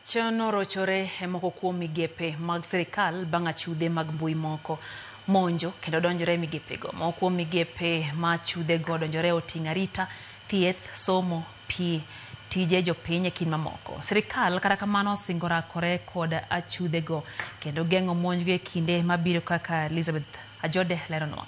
Chono rochore moko kuom migepe mag sirikal bang' achudhe mag mbui moko monjo kendo donjore migepego. Moko kuom migepe ma achudhego donjore oting'o arita, thieth, somo, pii, tije jopiny e kind mamoko. Sirikal kata kamano osingo rakore kod achudhego kendo geng'o monjgo e kinde mabiro, kaka Elizabeth Ajode leronwa.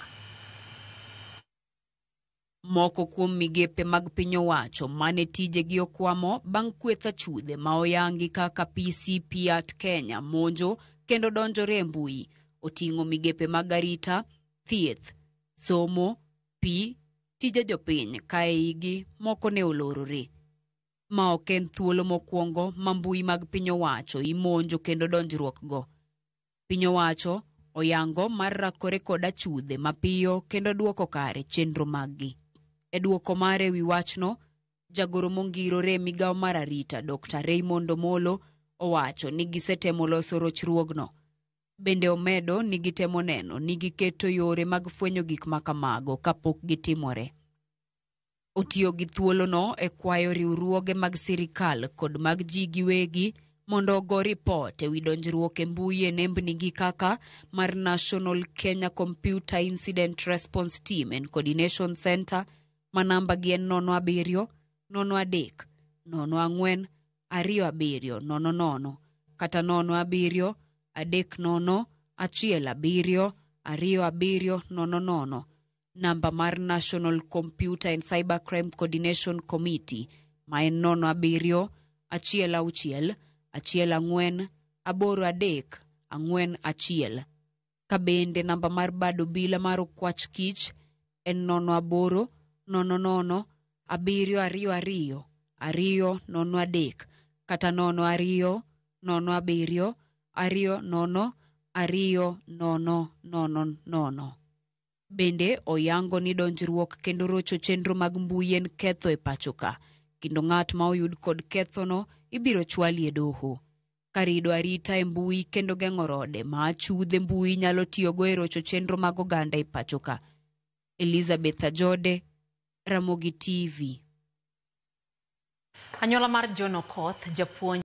Moko kuom migepe mag piny owacho mane tijegi okwamo bang' kweth achudhe ma oyangi kaka PCP Kenya monjo kendo donjore e mbui oting'o migepe mag arita, thieth, somo, pii, tije jopiny ka eigi moko ne olorore. Ma ok en thuolo mokwongo ma mbui mag piny owacho imonjo kendo donjruokgo. Piny owacho oyango mar rakore kod achudhe mapiyo kendo duoko kare chenro maggi. E duoko mare ewi wachno, jagoro mongirore e migawo mar arita Dr. Raymond Omolo owacho ni gisetemo loso rochruogno. Bende omedo ni gitemo neno ni giketo yore mag fwenyo gik makamago kapok gitimore. Otiyo gi thuolono e kwayo riwruoge mag sirikal kod mag ji giwegi mondo ogo ripot ewi donjruok e mbui e nembnigi kaka mar National Kenya Computer Incident Response Team and Coordination Center ma namba gi en 07 03 04 2700 kata 07 30 17 2700. Namba mar National Computer and Cybercrime Coordination Committee ma en 07 16 14 83 41. Kabende namba mar bad obila mar okwach kich en 08 00 722 203 kata 02 07 20 2000. Bende oyango ni donjruok kendo rocho chenro mag mbui en ketho e pachoka, kendo ng'at ma oyud kod kethono ibiro chwali e doho. Karido arita e mbui kendo geng'o rode ma achudhe mbui nyalo tiyogo e rocho chenro mag oganda e pachoka. Elizabeth Ajode, Ramogi TV. Anyuola mar John Okoth, japuonj